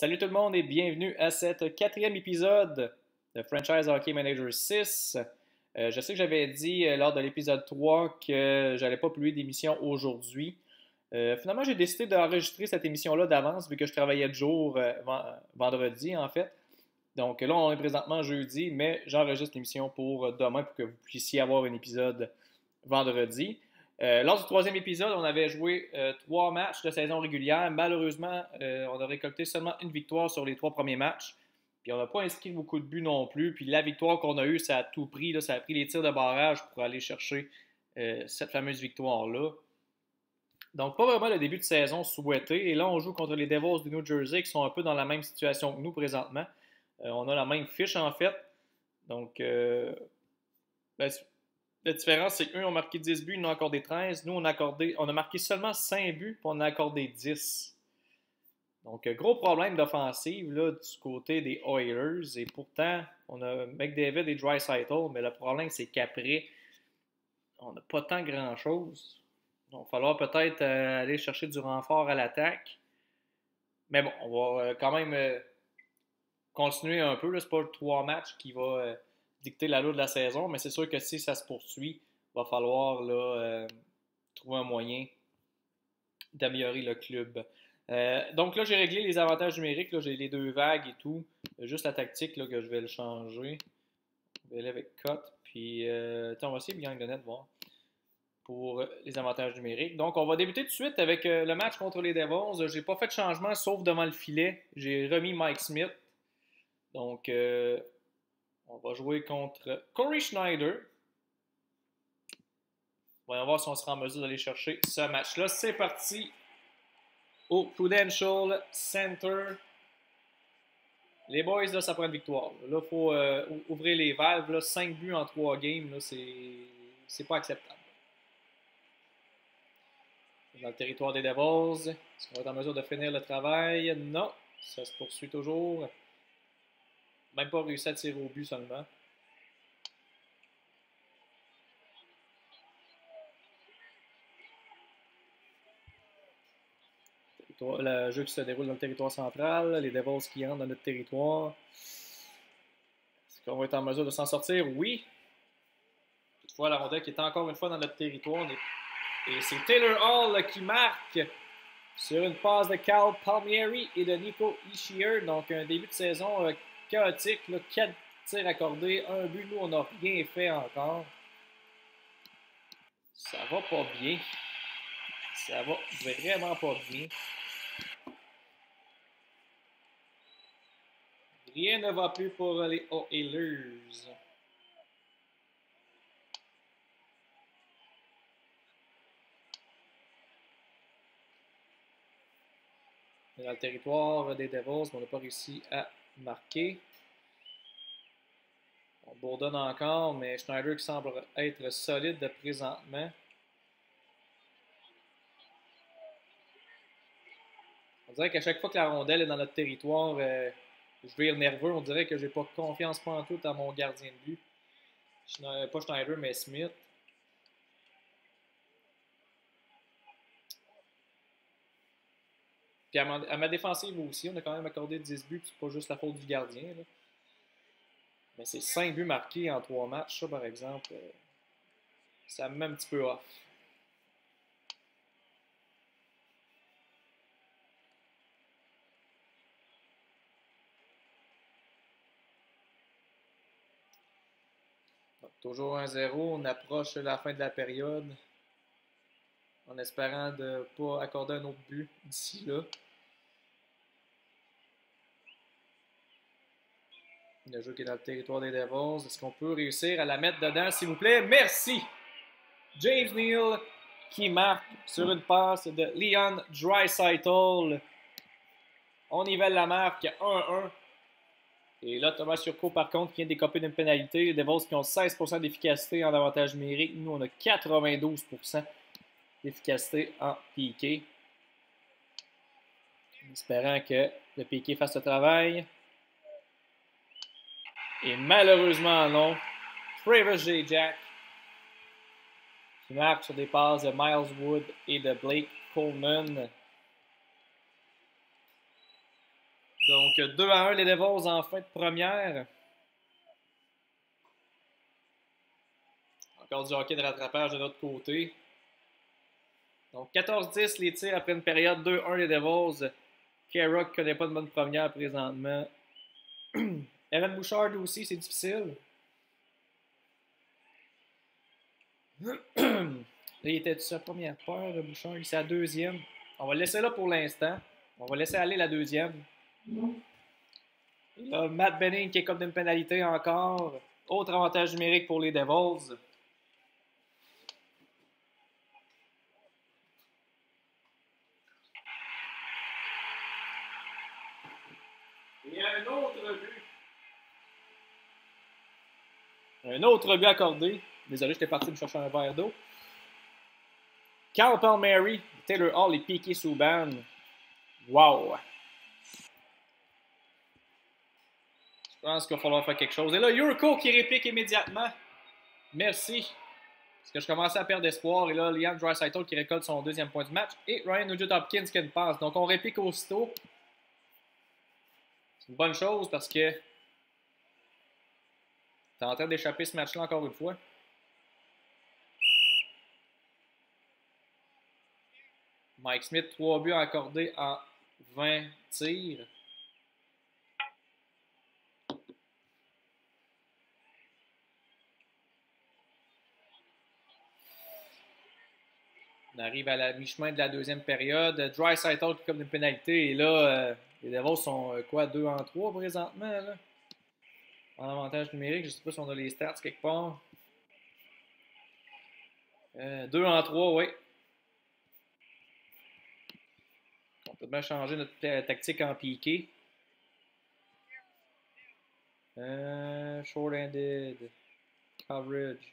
Salut tout le monde et bienvenue à cet quatrième épisode de Franchise Hockey Manager 6. Je sais que j'avais dit lors de l'épisode 3 que j'allais pas publier d'émission aujourd'hui. Finalement, j'ai décidé d'enregistrer cette émission-là d'avance vu que je travaillais de jour vendredi en fait. Donc là, on est présentement jeudi, mais j'enregistre l'émission pour demain pour que vous puissiez avoir un épisode vendredi. Lors du troisième épisode, on avait joué 3 matchs de saison régulière. Malheureusement, on a récolté seulement une victoire sur les 3 premiers matchs. Puis on n'a pas inscrit beaucoup de buts non plus. Puis la victoire qu'on a eue, ça a tout pris. Là, ça a pris les tirs de barrage pour aller chercher cette fameuse victoire-là. Donc, pas vraiment le début de saison souhaité. Et là, on joue contre les Devils du New Jersey qui sont un peu dans la même situation que nous présentement. On a la même fiche en fait. Donc, la différence, c'est qu'eux ont marqué 10 buts, ils en ont accordé 13. Nous, on a marqué seulement 5 buts, puis on en a accordé 10. Donc, gros problème d'offensive là, du côté des Oilers. Et pourtant, on a McDavid et Draisaitl, mais le problème, c'est qu'après, on n'a pas tant grand-chose. Donc, il va falloir peut-être aller chercher du renfort à l'attaque. Mais bon, on va quand même continuer un peu. Ce n'est pas le 3 matchs qui va dicter l'allure de la saison, mais c'est sûr que si ça se poursuit, il va falloir là, trouver un moyen d'améliorer le club. Donc là, j'ai réglé les avantages numériques. J'ai les 2 vagues et tout. Juste la tactique là, que je vais le changer. Je vais aller avec cut. Puis, on va essayer de gagner de net, voir. Pour les avantages numériques. Donc, on va débuter tout de suite avec le match contre les Devils. J'ai pas fait de changement sauf devant le filet. J'ai remis Mike Smith. Donc, on va jouer contre Corey Schneider. Voyons voir si on sera en mesure d'aller chercher ce match-là. C'est parti au Prudential Center. Les boys, là, ça prend une victoire. Là, il faut ouvrir les valves. Là, 5 buts en 3 games, là, c'est pas acceptable. Dans le territoire des Devils, est-ce qu'on va être en mesure de finir le travail? Non, ça se poursuit toujours. Même pas réussi à tirer au but seulement. Le jeu qui se déroule dans le territoire central, les Devils qui entrent dans notre territoire. Est-ce qu'on va être en mesure de s'en sortir? Oui. Toutefois, la rondelle qui est encore une fois dans notre territoire. Et c'est Taylor Hall qui marque sur une passe de Cal Palmieri et de Nico Hischier. Donc, un début de saison chaotique. 4 tirs accordés, 1 but. Nous, on n'a rien fait encore. Ça va pas bien. Ça va vraiment pas bien. Rien ne va plus pour les Oilers. Dans le territoire des Devils, on n'a pas réussi à marquer. On bourdonne encore, mais Schneider qui semble être solide présentement. On dirait qu'à chaque fois que la rondelle est dans notre territoire, je vire nerveux. On dirait que j'ai pas confiance pas en tout à mon gardien de but. Pas Schneider, mais Smith. Puis à ma défensive aussi, on a quand même accordé 10 buts, c'est pas juste la faute du gardien. Là. Mais c'est 5 buts marqués en 3 matchs, ça par exemple, ça me met un petit peu off. Donc, toujours 1-0, on approche la fin de la période en espérant de ne pas accorder un autre but d'ici là. Le jeu qui est dans le territoire des Devils. Est-ce qu'on peut réussir à la mettre dedans, s'il vous plaît? Merci! James Neal qui marque sur une passe de Leon Draisaitl. On nivelle la marque 1-1. Et là, Thomas Turcot, par contre, qui vient d'écoper d'une pénalité. Les Devils qui ont 16% d'efficacité en avantage numérique. Nous, on a 92% d'efficacité en PK. En espérant que le PK fasse le travail. Et malheureusement, non. Travis J. Jack qui marque sur des passes de Miles Wood et de Blake Coleman. Donc 2-1 les Devils en fin de première. Encore du hockey de rattrapage de notre côté. Donc 14-10 les tirs après une période. 2-1 les Devils. K-Rock ne connaît pas de bonne première présentement. Evan Bouchard aussi, c'est difficile. Là, il était sa première paire, Bouchard. C'est la deuxième. On va le laisser là pour l'instant. On va laisser aller la deuxième. Et là, Matt Benning qui est comme d'une pénalité encore. Autre avantage numérique pour les Devils. Et un autre but. Un autre but accordé. Désolé, j'étais parti me chercher un verre d'eau. Carl Palmieri, Taylor Hall et Piqué Souban. Wow! Je pense qu'il va falloir faire quelque chose. Et là, Yurko qui réplique immédiatement. Merci. Parce que je commençais à perdre espoir. Et là, Leon Draisaitl qui récolte son deuxième point du match. Et Ryan Nugent-Hopkins qui a une passe. Donc, on réplique aussitôt. C'est une bonne chose parce que t'es en train d'échapper ce match-là encore une fois. Mike Smith, 3 buts accordés en 20 tirs. On arrive à la mi-chemin de la deuxième période. Draisaitl qui comme une pénalité. Et là, les Devils sont quoi, 2 en 3 présentement. Là? En avantage numérique, je ne sais pas si on a les stats quelque part. 2 en 3, oui. On peut bien changer notre tactique en piqué. Short-handed. Coverage.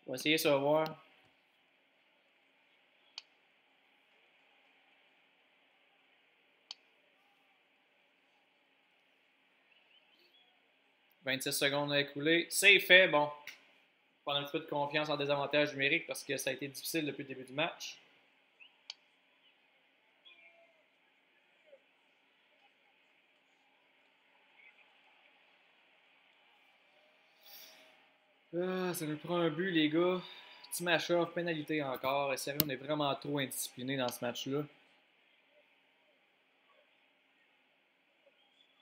On va essayer ça voir. « 26 secondes à écouler. C'est fait, bon. Prendre un peu de confiance en désavantage numérique parce que ça a été difficile depuis le début du match. Ah, ça nous prend un but, les gars. Timashov, pénalité encore. Et sérieux, on est vraiment trop indiscipliné dans ce match-là.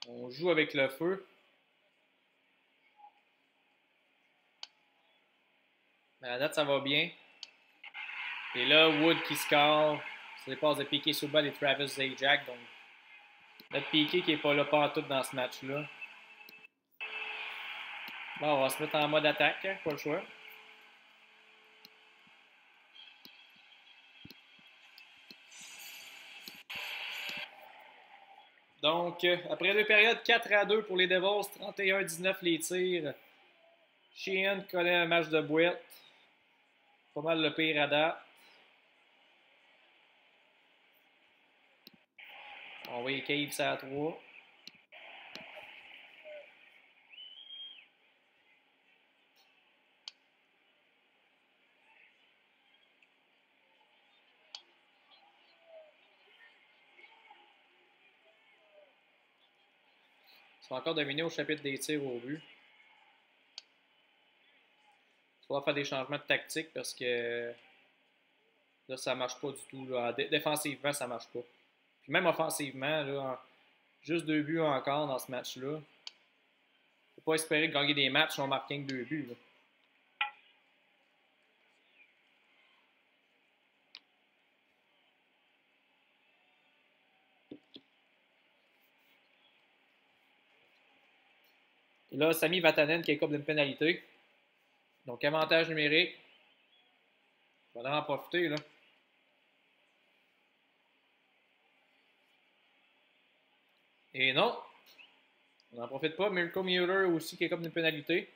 On joue avec le feu. Mais à la date, ça va bien. Et là, Wood qui score. C'est les passes de Piqué Souban et Travis Zajac. Donc, notre Piqué qui n'est pas là partout dans ce match-là. Bon, on va se mettre en mode attaque, hein, pas le choix. Donc, après deux périodes, 4-2 pour les Devils, 31-19 les tirs. Sheehan connaît un match de boîte. Pas mal le pire à date. On va y cave ça à 3. On va encore dominer au chapitre des tirs au but. On va faire des changements de tactique parce que là, ça marche pas du tout. Là. Défensivement, ça marche pas. Puis même offensivement, là, juste 2 buts encore dans ce match-là. Faut pas espérer gagner des matchs si on marque que 2 buts. Là. Et là, Sami Vatanen qui est comme d'une pénalité. Donc, avantage numérique. On va en profiter, là. Et non, on n'en profite pas. Mirko Mueller aussi qui est comme une pénalité.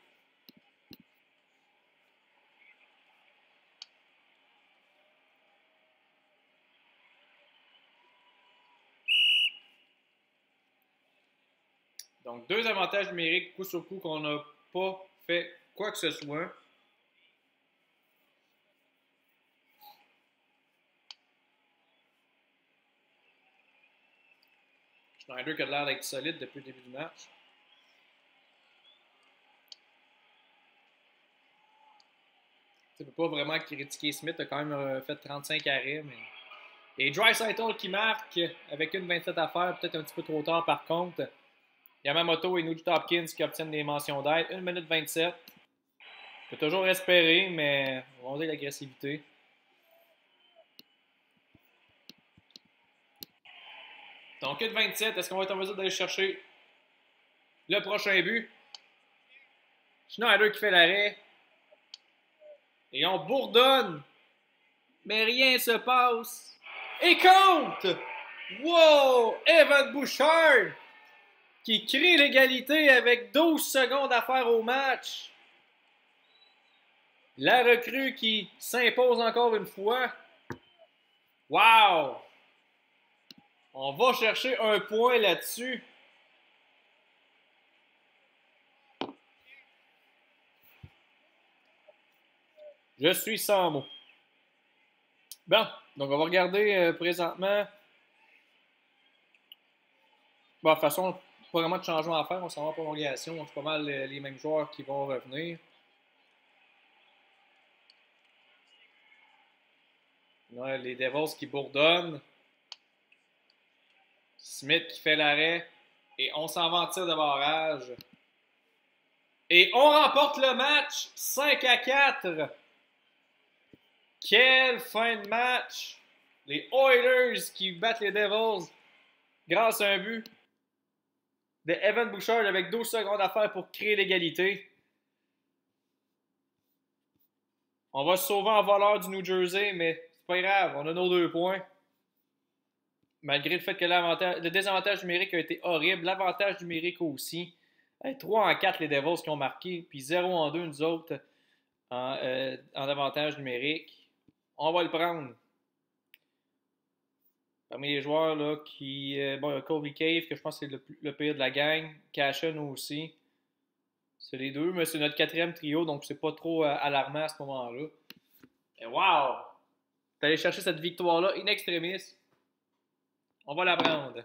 Donc, 2 avantages numériques coup sur coup qu'on n'a pas fait quoi que ce soit. Schneider qui a l'air d'être solide depuis le début du match. Tu ne peux pas vraiment critiquer Smith, il a quand même fait 35 arrêts. Mais... Et Draisaitl qui marque avec une 27 à faire, peut-être un petit peu trop tard par contre. Yamamoto et Nugent Hopkins qui obtiennent des mentions d'aide. 1 minute 27. On peut toujours espérer, mais on va dire l'agressivité. Donc, 1 27, est-ce qu'on va être en mesure d'aller chercher le prochain but? Schneider qui fait l'arrêt. Et on bourdonne. Mais rien ne se passe. Et compte! Wow! Evan Bouchard qui crée l'égalité avec 12 secondes à faire au match. La recrue qui s'impose encore une fois. Wow! On va chercher un point là-dessus. Je suis sans mots. Bon, donc on va regarder présentement. Bon, de toute façon, pas vraiment de changement à faire. On s'en va en prolongation. C'est pas mal les mêmes joueurs qui vont revenir. Ouais, les Devils qui bourdonnent. Smith qui fait l'arrêt. Et on s'en va en tir de barrage. Et on remporte le match 5-4. Quelle fin de match! Les Oilers qui battent les Devils grâce à un but de Evan Bouchard avec 12 secondes à faire pour créer l'égalité. On va se sauver en voleur du New Jersey, mais c'est pas grave, on a nos 2 points. Malgré le fait que le désavantage numérique a été horrible, l'avantage numérique aussi. 3 en 4 les Devils qui ont marqué, puis 0 en 2 nous autres en avantage numérique. On va le prendre. Parmi les joueurs là, qui. Bon, il y a Colby Cave, que je pense que c'est le pire de la gang. Cashen aussi. C'est les deux, mais c'est notre 4e trio, donc c'est pas trop alarmant à ce moment-là. Et wow! T'es allé chercher cette victoire-là in extremis. On va la prendre.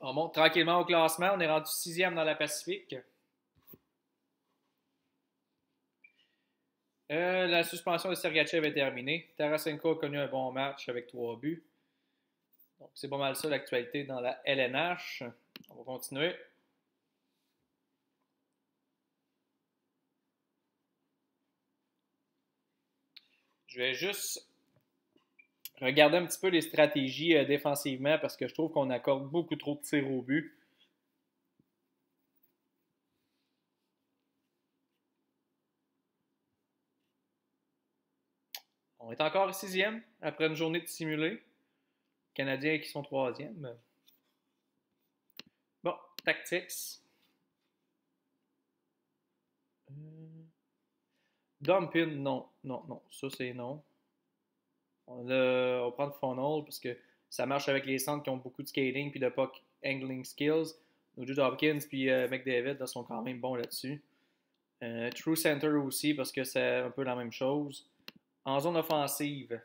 On monte tranquillement au classement. On est rendu 6e dans la Pacifique. La suspension de Sergachev est terminée. Tarasenko a connu un bon match avec 3 buts. Donc, c'est pas mal ça l'actualité dans la LNH. On va continuer. Je vais juste regarder un petit peu les stratégies défensivement parce que je trouve qu'on accorde beaucoup trop de tirs au but. On est encore 6e après une journée de simulé. Canadiens qui sont 3e. Bon, tactics. Dumpin, non. Non, non. Ça, c'est non. On va prendre Funnel parce que ça marche avec les centres qui ont beaucoup de skating puis de puck angling skills. Nugent Hopkins puis McDavid là, sont quand même bons là-dessus. True Center aussi parce que c'est un peu la même chose. En zone offensive,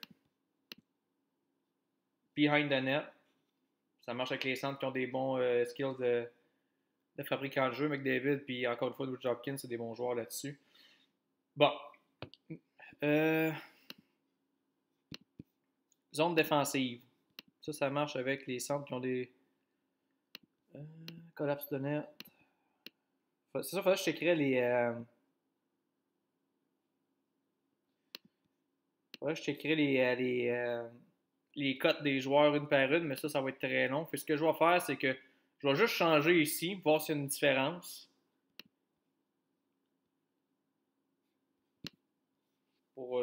behind the net, ça marche avec les centres qui ont des bons skills de fabricant de jeu. McDavid puis encore une fois Nugent Hopkins, c'est des bons joueurs là-dessus. Bon. Zone défensive. Ça marche avec les centres qui ont des collapse de net. C'est ça, il faudrait que je t'écrirais les. Faudrait que je t'écrirais les cotes des joueurs une par une, mais ça va être très long. Fait, ce que je vais faire, c'est que je vais juste changer ici, voir s'il y a une différence.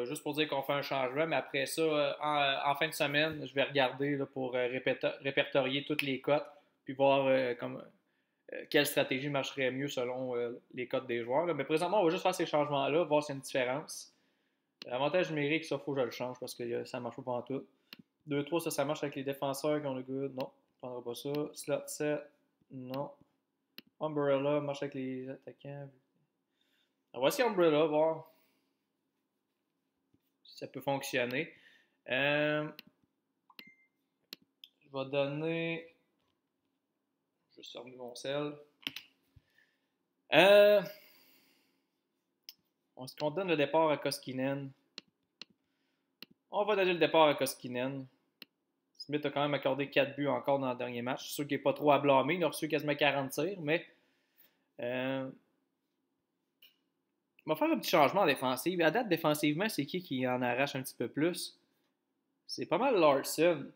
Juste pour dire qu'on fait un changement, mais après ça, en fin de semaine, je vais regarder là, pour répertorier toutes les cotes, puis voir quelle stratégie marcherait mieux selon les cotes des joueurs. Là. Mais présentement, on va juste faire ces changements-là, voir s'il y a une différence. L'avantage numérique, ça, il faut que je le change parce que ça ne marche pas en tout. 2-3, ça marche avec les défenseurs qui ont le good. Non, on ne prendra pas ça. Slot 7, non. Umbrella marche avec les attaquants. Alors, voici Umbrella, voir si ça peut fonctionner. vais donner. Je vais fermer mon sel. Est-ce qu'on donne le départ à Koskinen? On va donner le départ à Koskinen. Smith a quand même accordé 4 buts encore dans le dernier match. Je suis sûr qu'il n'est pas trop à blâmer. Il a reçu quasiment 40 tirs, mais on va faire un petit changement en défensive. À date, défensivement, c'est qui en arrache un petit peu plus? C'est pas mal Larson.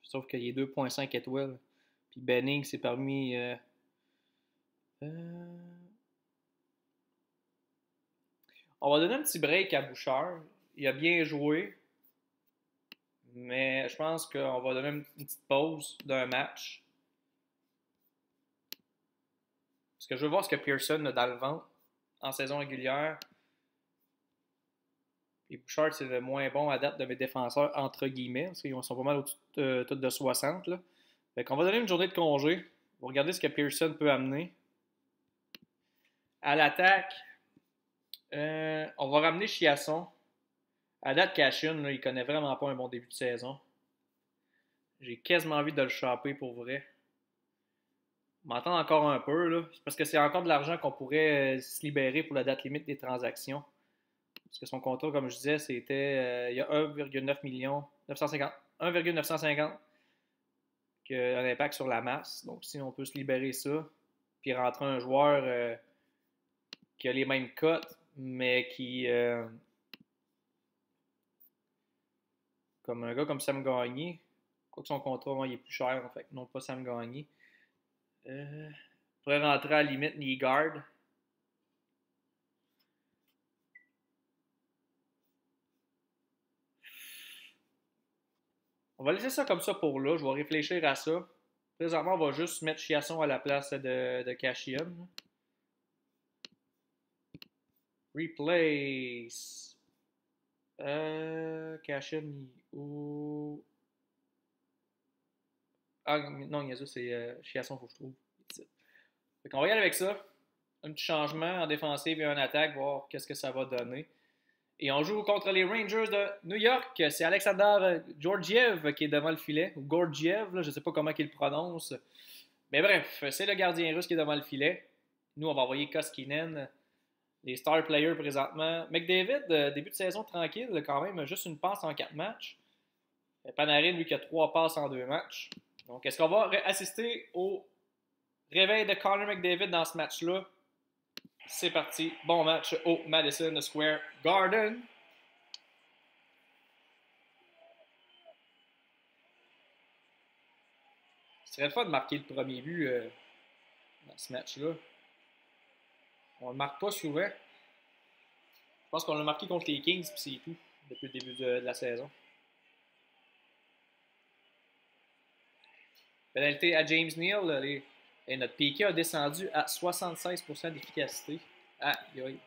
Sauf qu'il est 2.5 étoiles. Puis Benning, c'est parmi... On va donner un petit break à Bouchard. Il a bien joué. Mais je pense qu'on va donner une petite pause d'un match. Parce que je veux voir ce que Pearson a dans le ventre en saison régulière. Et Bouchard, c'est le moins bon à date de mes défenseurs, entre guillemets. Parce qu'ils sont pas mal au-dessus de 60. Là. Fait qu'on va donner une journée de congé. On va regarder ce que Pearson peut amener. À l'attaque, on va ramener Chiasson. À date, Cashin, il connaît vraiment pas un bon début de saison. J'ai quasiment envie de le choper pour vrai. On m'entend encore un peu, là. Parce que c'est encore de l'argent qu'on pourrait se libérer pour la date limite des transactions. Parce que son contrat, comme je disais, c'était il y a 1,9 million, 1,950 qui a un impact sur la masse. Donc, si on peut se libérer ça, puis rentrer un joueur qui a les mêmes cotes, mais qui... comme un gars comme Sam Gagné, quoique son contrat, il est plus cher, en fait, non pas Sam Gagné. Pourrait rentrer à la limite Nygaard. On va laisser ça comme ça pour là. Je vais réfléchir à ça. Présentement, on va juste mettre Chiasson à la place de Cashion. Replace. Cashion ou... Ah non, il y a ça, c'est Chiasson, faut que je trouve. Fait qu'on va y aller avec ça. Un petit changement en défensive et en attaque, voir qu'est-ce que ça va donner. Et on joue contre les Rangers de New York. C'est Alexander Georgiev qui est devant le filet. Ou Gorgiev, là, je ne sais pas comment il le prononce. Mais bref, c'est le gardien russe qui est devant le filet. Nous, on va envoyer Koskinen. Les star players présentement. McDavid, début de saison tranquille, quand même, juste une passe en 4 matchs. Panarin, lui, qui a 3 passes en 2 matchs. Donc, est-ce qu'on va assister au réveil de Connor McDavid dans ce match-là? C'est parti. Bon match au Madison Square Garden. Ce serait le fun de marquer le premier but dans ce match-là. On ne le marque pas souvent. Je pense qu'on l'a marqué contre les Kings, puis c'est tout, depuis le début de la saison. Pénalité à James Neal. Et notre PK a descendu à 76% d'efficacité. Aïe, aïe.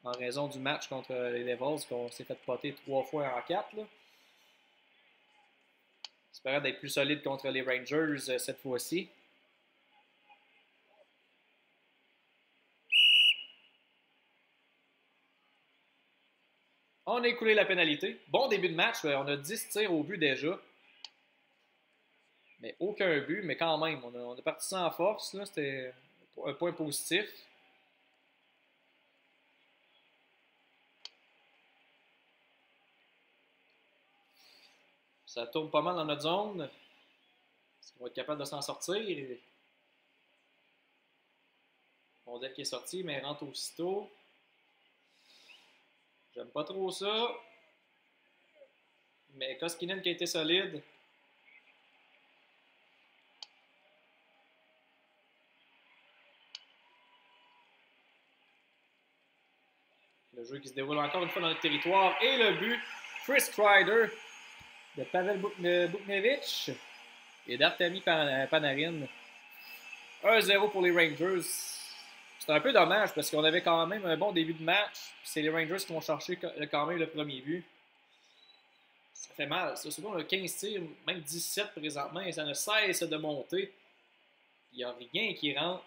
En raison du match contre les Devils, qu'on s'est fait poter 3 fois en 4. J'espère d'être plus solide contre les Rangers cette fois-ci. On a écoulé la pénalité. Bon début de match. On a 10 tirs au but déjà. Mais aucun but. Mais quand même, on a parti ça en force. C'était un point positif. Ça tourne pas mal dans notre zone. Est-ce qu'on va être capable de s'en sortir? Rondelle qui est sorti, mais elle rentre aussitôt. J'aime pas trop ça. Mais Koskinen qui a été solide. Le jeu qui se déroule encore une fois dans notre territoire. Et le but, Chris Kreider de Pavel Buchnevich et d'Artemi Panarin. 1-0 pour les Rangers. C'est un peu dommage parce qu'on avait quand même un bon début de match. C'est les Rangers qui vont chercher quand même le premier but. Ça fait mal. Surtout on a 15 tirs, même 17 présentement, et ça ne cesse de monter. Il n'y a rien qui rentre.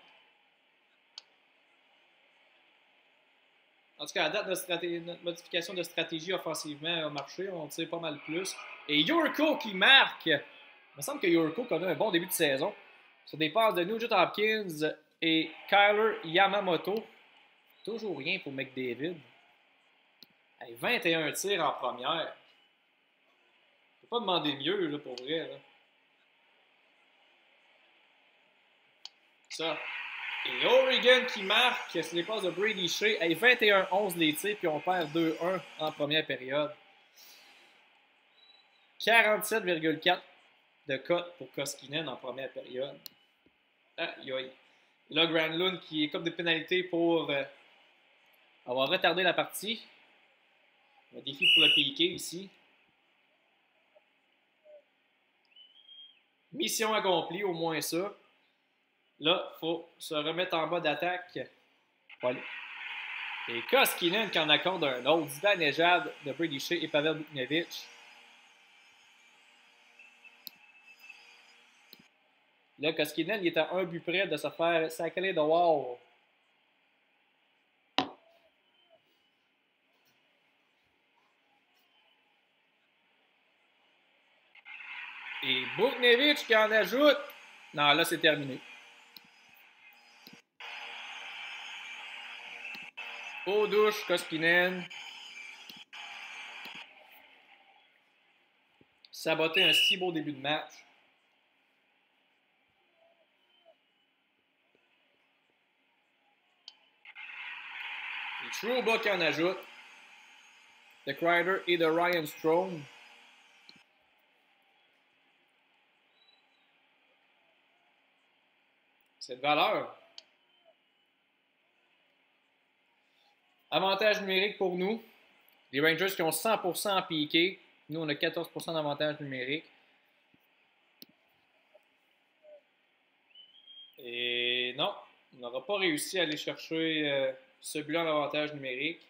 En tout cas, à date, notre modification de stratégie offensivement a marché. On tire pas mal plus. Et Yurko qui marque. Il me semble que Yurko connaît un bon début de saison. Sur des passes de Nugent Hopkins et Kyler Yamamoto. Toujours rien pour McDavid. Hey, 21 tirs en première. Je peux pas demander mieux là, pour vrai. Là. Ça. Et Oregon qui marque sur les passes de Brady Shea. Hey, 21-11 les tirs, puis on perd 2-1 en première période. 47,4 de cote pour Koskinen en première période. Aïe aïe. Là, Granlund qui est comme de pénalité pour avoir retardé la partie. Un défi pour le piqué ici. Mission accomplie, au moins ça. Là, il faut se remettre en bas d'attaque. Voilà. Et Koskinen qui en accorde un autre. Zibanejad de Brady Shea et Pavel Buchnevich. Là, Koskinen il est à un but près de se faire sacrer dehors. Et Buchnevich qui en ajoute. Non, là, c'est terminé. Eau douche, Koskinen. Saboter un si beau début de match. Et Trouba qui en ajoute. De Kreider et de Ryan Strome. C'est de valeur. Avantage numérique pour nous. Les Rangers qui ont 100% en piqué. Nous, on a 14% d'avantage numérique. Et non, on n'aura pas réussi à aller chercher ce but en avantage numérique.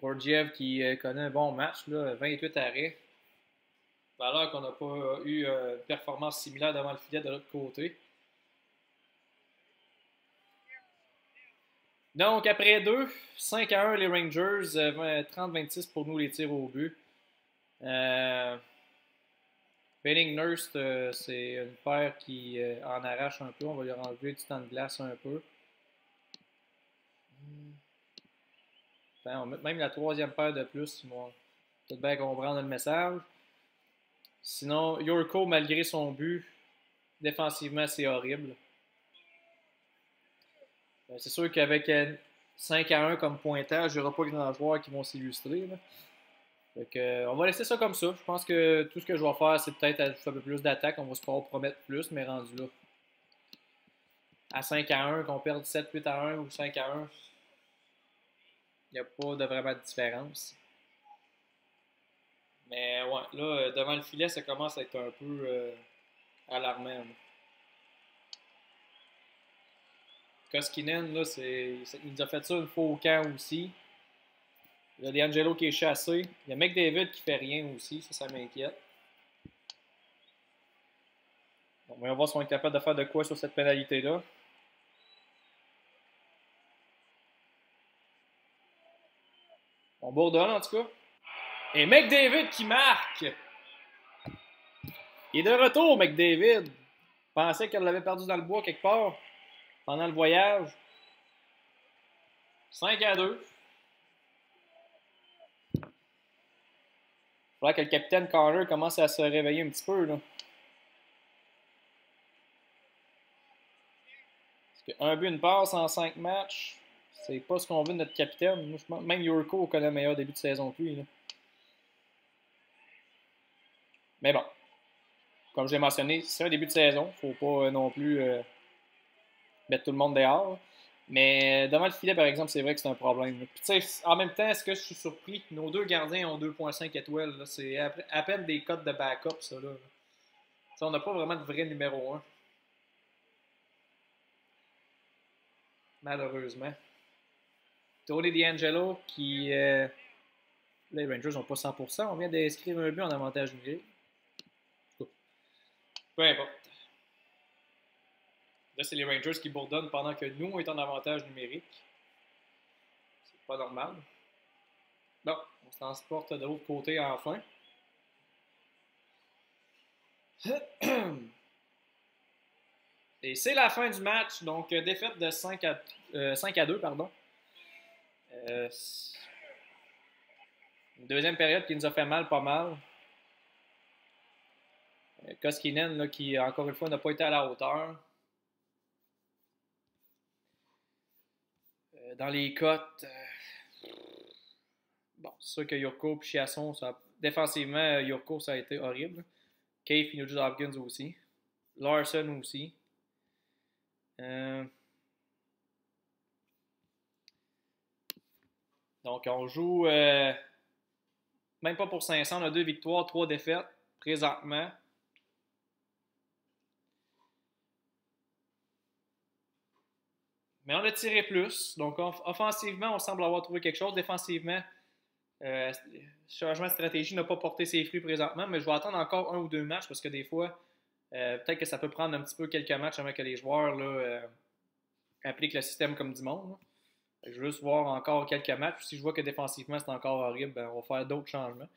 Georgiev qui connaît un bon match, là, 28 arrêts. Alors qu'on n'a pas eu une performance similaire devant le filet de l'autre côté. Donc, après 2, 5-1 les Rangers, 30-26 pour nous les tirs au but. Benning Nurse, c'est une paire qui en arrache un peu. On va lui enlever du temps de glace un peu. On va mettre même la troisième paire de plus. Ils vont peut-être bien comprendre le message. Sinon, Yurko, malgré son but, défensivement, c'est horrible. C'est sûr qu'avec 5-1 comme pointage, il n'y aura pas grand joueurs qui vont s'illustrer. On va laisser ça comme ça. Je pense que tout ce que je vais faire, c'est peut-être ajouter un peu plus d'attaque. On va se promettre plus, mais rendu là. À 5-1, qu'on perde 7-8-1 ou 5-1, il n'y a pas de vraiment de différence. Mais ouais, là, devant le filet, ça commence à être un peu alarmant. Koskinen, là, il nous a fait ça une fois au camp aussi. Il y a D'Angelo qui est chassé. Il y a McDavid qui fait rien aussi. Ça m'inquiète. Bon, on va voir si on est capable de faire de quoi sur cette pénalité-là. On bourdonne en tout cas. Et McDavid qui marque. Il est de retour, McDavid. Pensait qu'elle l'avait perdu dans le bois quelque part pendant le voyage. 5-2. Il faudrait que le capitaine Carter commence à se réveiller un petit peu. Là. Parce qu'un but, une passe en 5 matchs, c'est pas ce qu'on veut de notre capitaine. Moi, je pense, même Yurko connaît un meilleur début de saison que lui. Là. Mais bon, comme je l'ai mentionné, c'est un début de saison. Faut pas non plus mettre tout le monde dehors. Mais devant le filet, par exemple, c'est vrai que c'est un problème. Puis, en même temps, est-ce que je suis surpris? Nos deux gardiens ont 2,5 étoiles. C'est à peine des cotes de backup, ça. Là. On n'a pas vraiment de vrai numéro 1. Malheureusement. Tony D'Angelo qui Les Rangers n'ont pas 100%. On vient d'inscrire un but en avantage numérique. Peu importe. Là, c'est les Rangers qui bourdonnent pendant que nous, on est en avantage numérique. C'est pas normal. Bon, on se transporte de l'autre côté enfin. Et c'est la fin du match. Donc, défaite de 5 à 2, pardon. Une deuxième période qui nous a fait mal, pas mal. Koskinen, là, qui, encore une fois, n'a pas été à la hauteur. Dans les cotes, bon, c'est sûr que Yurko et Chiasson, défensivement, Yurko, ça a été horrible. Cave et Nugent Hopkins aussi. Larson aussi. Donc, on joue même pas pour 500. On a 2 victoires, 3 défaites présentement. Mais on a tiré plus. Donc, offensivement, on semble avoir trouvé quelque chose. Défensivement, changement de stratégie n'a pas porté ses fruits présentement. Mais je vais attendre encore 1 ou 2 matchs parce que des fois, peut-être que ça peut prendre un petit peu quelques matchs avant que les joueurs là, appliquent le système comme du monde. Là. Je veux juste voir encore quelques matchs. Si je vois que défensivement c'est encore horrible, ben, on va faire d'autres changements.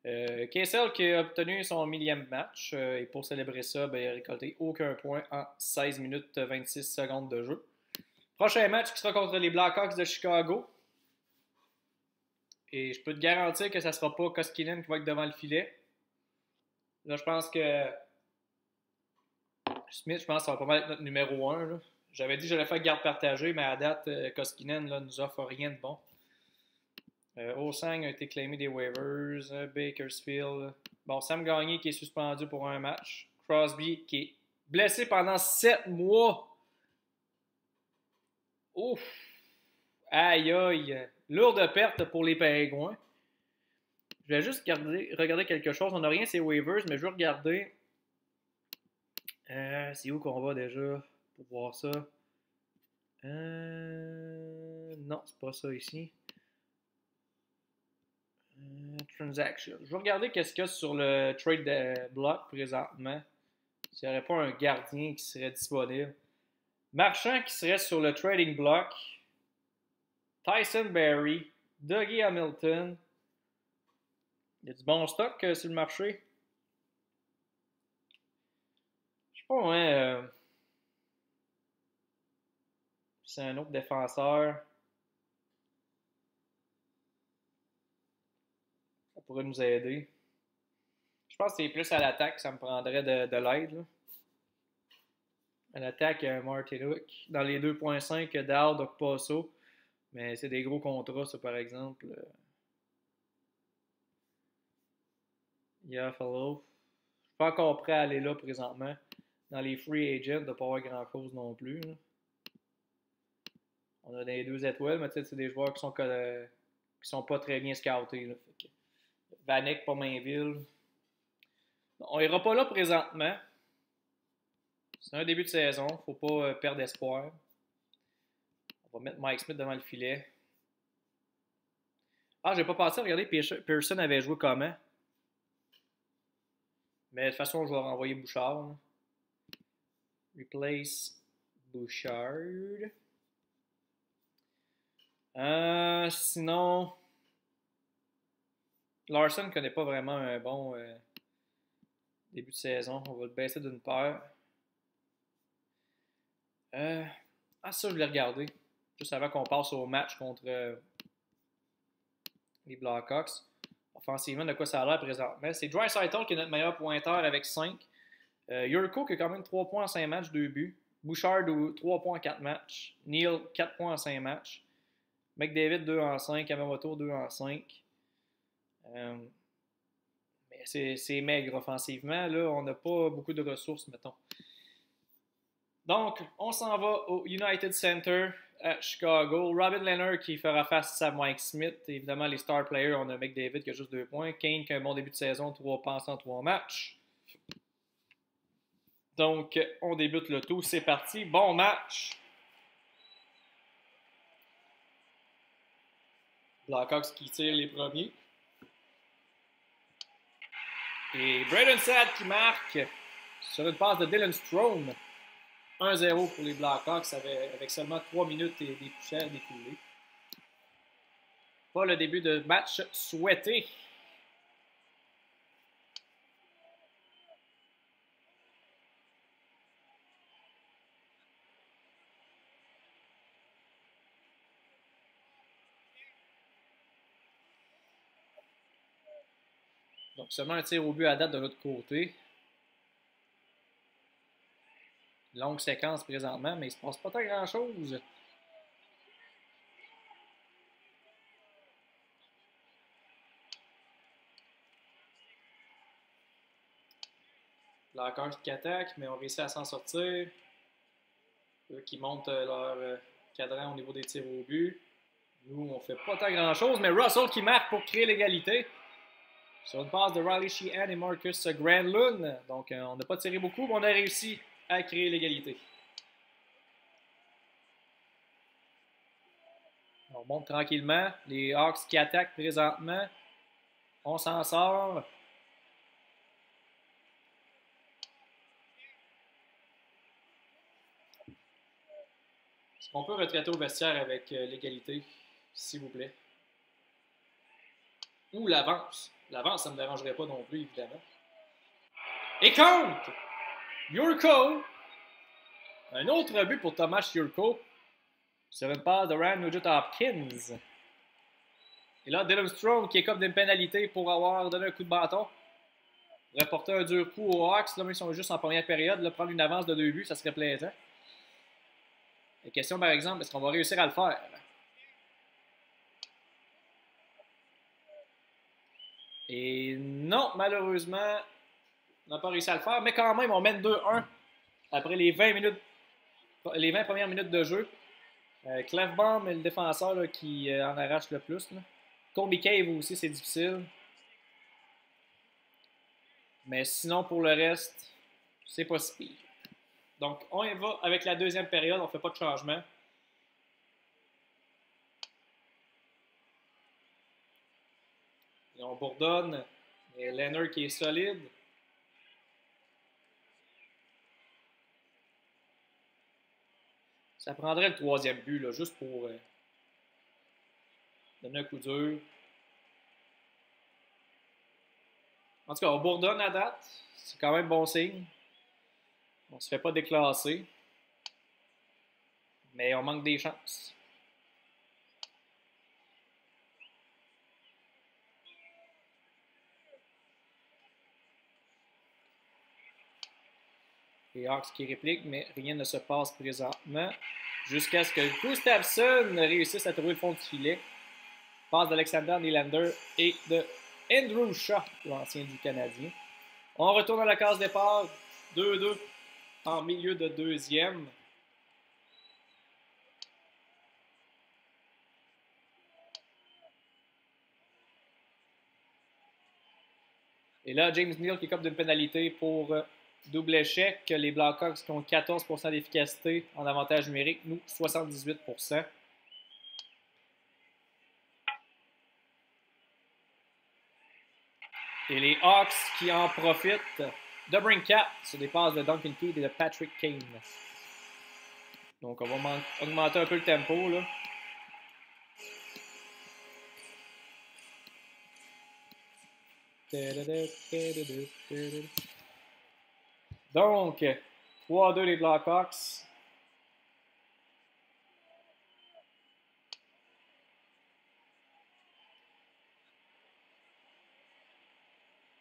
Kessel qui a obtenu son 1000e match et pour célébrer ça, ben, il a récolté aucun point en 16 minutes 26 secondes de jeu. Prochain match qui sera contre les Blackhawks de Chicago. Et je peux te garantir que ça ne sera pas Koskinen qui va être devant le filet. Là, je pense que Smith, je pense que ça va pas mal être notre numéro 1. Là. J'avais dit que j'allais faire garde partagée, mais à date, Koskinen ne nous offre rien de bon. Osang a été claimé des waivers. Bakersfield. Bon, Sam Gagné qui est suspendu pour un match. Crosby qui est blessé pendant 7 mois. Ouf! Aïe aïe! Lourde perte pour les Pingouins. Je vais juste regarder quelque chose. On n'a rien sur waivers, mais je vais regarder. C'est où qu'on va déjà pour voir ça? Non, c'est pas ça ici. Transaction. Je vais regarder qu'est-ce qu'il y a sur le trade block présentement. S'il n'y aurait pas un gardien qui serait disponible. Marchand qui serait sur le trading block. Tyson Barrie. Dougie Hamilton. Il y a du bon stock sur le marché. Je sais pas, ouais. C'est un autre défenseur. Ça pourrait nous aider. Je pense que c'est plus à l'attaque que ça me prendrait de l'aide. Là. À l'attaque, Martin Hook. Dans les 2.5, Dowd, Okposo. Mais c'est des gros contrats, ça, par exemple. Follow. Je suis pas encore prêt à aller là présentement. Dans les free agents, de ne pas avoir grand-chose non plus. Là. On a des 2 étoiles, mais c'est des joueurs qui sont pas très bien scoutés. Là. Vanek, pas Mainville. On ira pas là présentement. C'est un début de saison. Faut pas perdre espoir. On va mettre Mike Smith devant le filet. Ah, j'ai pas pensé à regarder Pearson avait joué comment. Mais de toute façon, je vais renvoyer Bouchard. Là. Replace Bouchard. Sinon, Larson ne connaît pas vraiment un bon début de saison. On va le baisser d'une paire. Ça, je l'ai regardé. Juste avant qu'on passe au match contre les Blackhawks. Offensivement, de quoi ça a l'air présentement. C'est Draisaitl qui est notre meilleur pointeur avec 5. Yurko qui a quand même 3 points en 5 matchs, 2 buts. Bouchard, 3 points en 4 matchs. Neal, 4 points en 5 matchs. McDavid, 2 en 5. Yamamoto, 2 en 5. Mais c'est maigre offensivement. Là, on n'a pas beaucoup de ressources, mettons. Donc, on s'en va au United Center à Chicago. Robin Lehner qui fera face à Mike Smith. Évidemment, les star players, on a McDavid qui a juste 2 points. Kane qui a un bon début de saison, 3 passes en 3 matchs. Donc, on débute le tout. C'est parti. Bon match. Blackhawks qui tirent les premiers. Et Braden Saad qui marque sur une passe de Dylan Strome. 1-0 pour les Blackhawks avec seulement 3 minutes et des poussières découlées. Pas le début de match souhaité. Donc seulement un tir au but à date de l'autre côté. Longue séquence présentement, mais il ne se passe pas tant grand-chose. Blackhawks qui attaque, mais on réussit à s'en sortir. Eux qui montent leur cadran au niveau des tirs au but. Nous, on fait pas tant grand-chose, mais Russell qui marque pour créer l'égalité. Sur une passe de Riley Sheehan et Marcus Granlund. Donc, on n'a pas tiré beaucoup, mais on a réussi à créer l'égalité. On monte tranquillement. Les Hawks qui attaquent présentement. On s'en sort. Est-ce qu'on peut retraiter au vestiaire avec l'égalité, s'il vous plaît? Ou l'avance. L'avance, ça ne me dérangerait pas non plus, évidemment. Et compte! Jurco. Un autre but pour Thomas Jurco. Sur une passe de Ryan Nugent-Hopkins. Et là, Dylan Strome qui écope d'une pénalité pour avoir donné un coup de bâton. Reporter un dur coup aux Hawks. Là, ils sont juste en première période. Là, prendre une avance de 2 buts, ça serait plaisant. La question, par exemple, est-ce qu'on va réussir à le faire? Et non, malheureusement, on n'a pas réussi à le faire. Mais quand même, on mène 2-1 après les 20 premières minutes de jeu. Clefbaum est le défenseur là, qui en arrache le plus. Là. Colby Cave aussi, c'est difficile. Mais sinon, pour le reste, c'est pas si pire. Donc, on y va avec la deuxième période. On ne fait pas de changement. Et on bourdonne. Et Leonard qui est solide. Ça prendrait le troisième but, là, juste pour donner un coup dur. En tout cas, on bourdonne à date. C'est quand même bon signe. On ne se fait pas déclasser. Mais on manque des chances. Les Hawks qui répliquent, mais rien ne se passe présentement. Jusqu'à ce que Gustafsson réussisse à trouver le fond du filet. Passe d'Alexander Nylander et de Andrew Shaw, l'ancien du Canadien. On retourne à la case départ. 2-2 en milieu de deuxième. Et là, James Neal qui écope d'une pénalité pour double échec. Les Blackhawks qui ont 14% d'efficacité en avantage numérique. Nous, 78%. Et les Hawks qui en profitent de Brinkat sur des passes de Duncan Keith et de Patrick Kane. Donc, on va augmenter un peu le tempo, là. Donc, 3-2 les Blackhawks.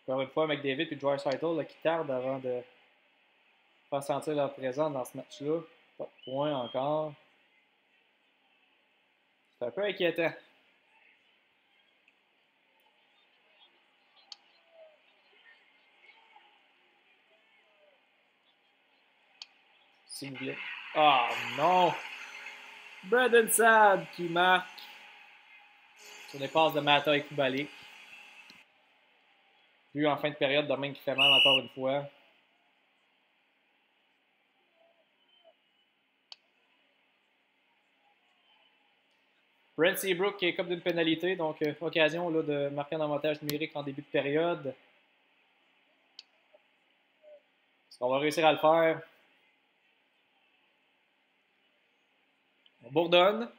Encore une fois, McDavid et Draisaitl qui tardent avant de faire sentir leur présence dans ce match-là. Pas de points encore. C'est un peu inquiétant. S'il vous plaît. Ah non! Braden Saad qui marque sur les passes de Mata et Kubalik. But en fin de période, Domingue qui fait mal encore une fois. Brent Seabrook qui écope d'une pénalité, donc occasion là, de marquer un avantage numérique en début de période. Est-ce qu'on va réussir à le faire? On bourdonne.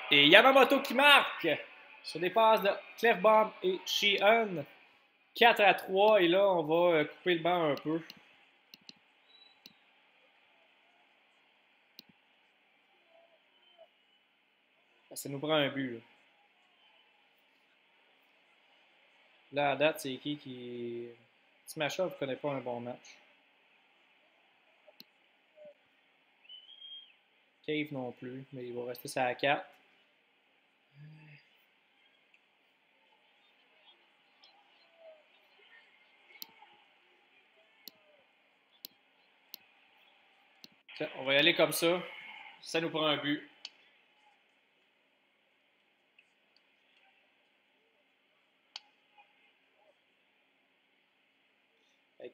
Et Yamamoto qui marque sur des passes de Clefbaum et Sheehan. 4-3. Et là, on va couper le banc un peu. Ça nous prend un but. Là, à date, c'est qui... Smashov ne connaît pas un bon match. Cave non plus, mais il va rester sur la 4. On va y aller comme ça. Ça nous prend un but.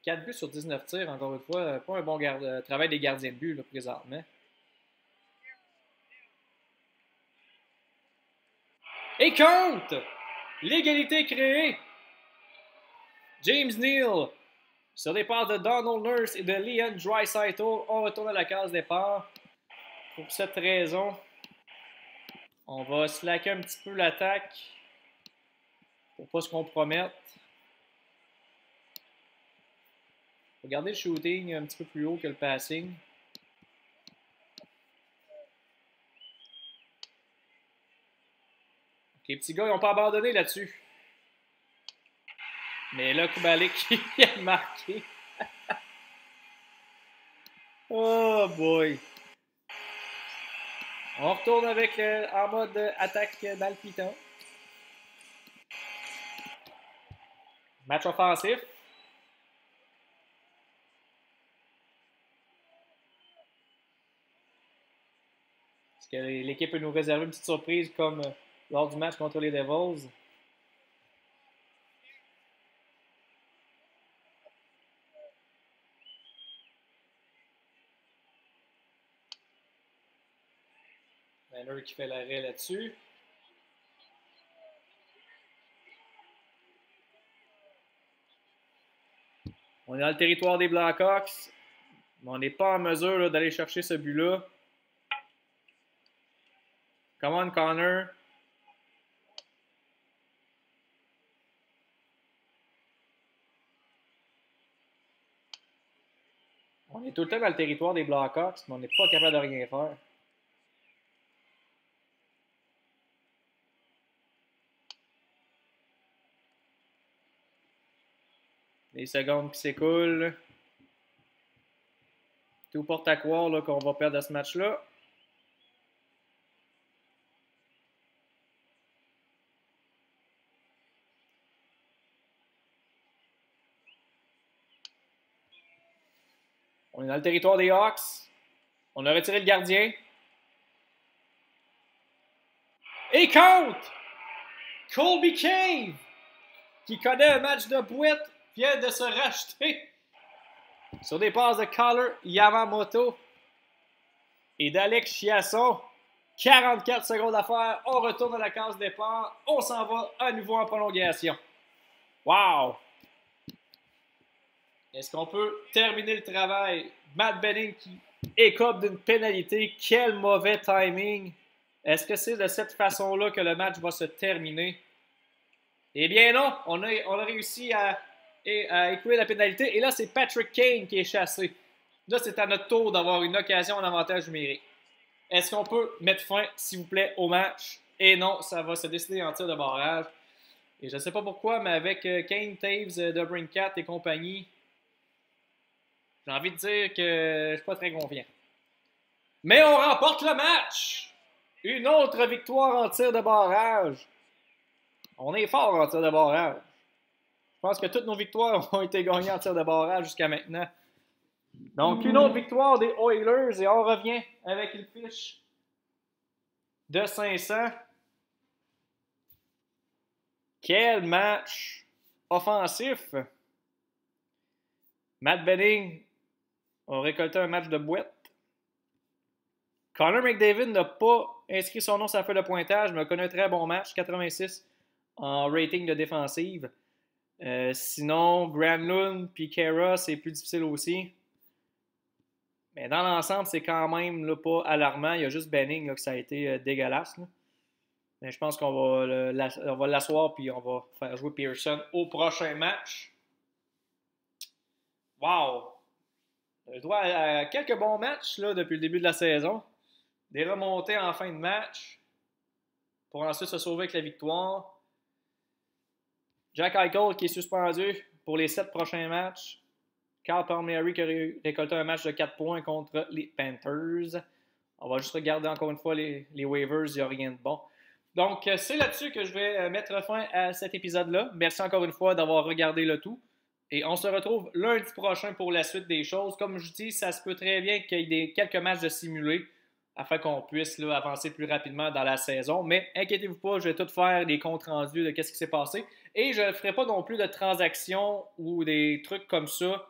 4 buts sur 19 tirs, encore une fois. Pas un bon travail des gardiens de but là, présentement. Et compte! L'égalité créée. James Neal, sur des passes de Donald Nurse et de Leon Draisaitl, on retourne à la case départ. Pour cette raison, on va slacker un petit peu l'attaque pour pas se compromettre. Regardez le shooting un petit peu plus haut que le passing. Les petits gars, ils n'ont pas abandonné là-dessus. Mais là, Kubalik qui a marqué. Oh boy. On retourne avec en mode attaque dans le piton. Match offensif. Est-ce que l'équipe peut nous réserver une petite surprise comme lors du match contre les Devils? Banner qui fait l'arrêt là-dessus. On est dans le territoire des Blackhawks. Mais on n'est pas en mesure d'aller chercher ce but-là. Come on, Connor. On est tout le temps dans le territoire des Blackhawks, mais on n'est pas capable de rien faire. Les secondes qui s'écoulent. Tout porte à croire qu'on va perdre ce match-là. On est dans le territoire des Hawks. On a retiré le gardien. Et compte! Colby Cave, qui connaît un match de boîte, vient de se racheter sur des passes de Collar Yamamoto et d'Alex Chiasson. 44 secondes à faire. On retourne à la case départ. On s'en va à nouveau en prolongation. Wow! Est-ce qu'on peut terminer le travail? Matt Benning qui écope d'une pénalité. Quel mauvais timing. Est-ce que c'est de cette façon-là que le match va se terminer? Eh bien non, on a réussi à écouler la pénalité. Et là, c'est Patrick Kane qui est chassé. Là, c'est à notre tour d'avoir une occasion en avantage numérique. Est-ce qu'on peut mettre fin, s'il vous plaît, au match? Et non, ça va se décider en tir de barrage. Et je ne sais pas pourquoi, mais avec Kane, Taves, DeBrincat et compagnie, j'ai envie de dire que je ne suis pas très confiant. Mais on remporte le match! Une autre victoire en tir de barrage. On est fort en tir de barrage. Je pense que toutes nos victoires ont été gagnées en tir de barrage jusqu'à maintenant. Donc, une autre victoire des Oilers et on revient avec une fiche de 500. Quel match offensif! Matt Benning a récolté un match de boîte. Connor McDavid n'a pas inscrit son nom sur la feuille de pointage, mais a connu un très bon match, 86 en rating de défensive. Sinon, Granlund et Kara, c'est plus difficile aussi. Mais dans l'ensemble, c'est quand même là, pas alarmant. Il y a juste Benning là, que ça a été dégueulasse. Là. Mais je pense qu'on va on va l'asseoir puis on va faire jouer Pearson au prochain match. Wow! Je dois à quelques bons matchs là, depuis le début de la saison. Des remontées en fin de match pour ensuite se sauver avec la victoire. Jack Eichel qui est suspendu pour les 7 prochains matchs. Carl Palmieri qui a récolté un match de 4 points contre les Panthers. On va juste regarder encore une fois les waivers, il n'y a rien de bon. Donc, c'est là-dessus que je vais mettre fin à cet épisode-là. Merci encore une fois d'avoir regardé le tout. Et on se retrouve lundi prochain pour la suite des choses. Comme je dis, ça se peut très bien qu'il y ait quelques matchs de simulés afin qu'on puisse là, avancer plus rapidement dans la saison. Mais inquiétez-vous pas, je vais tout faire des comptes rendus de ce qui s'est passé. Et je ne ferai pas non plus de transactions ou des trucs comme ça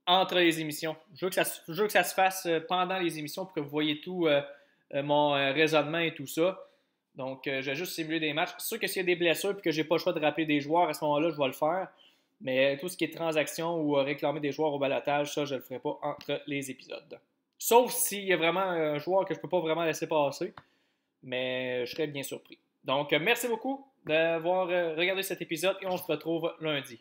entre les émissions. Je veux que ça se fasse pendant les émissions pour que vous voyez tout mon raisonnement et tout ça. Donc, je vais juste simuler des matchs. C'est sûr que s'il y a des blessures et que j'ai pas le choix de rappeler des joueurs, à ce moment-là, je vais le faire. Mais tout ce qui est transaction ou réclamer des joueurs au balotage, ça, je ne le ferai pas entre les épisodes. Sauf s'il y a vraiment un joueur que je ne peux pas vraiment laisser passer. Mais je serais bien surpris. Donc, merci beaucoup d'avoir regardé cet épisode et on se retrouve lundi.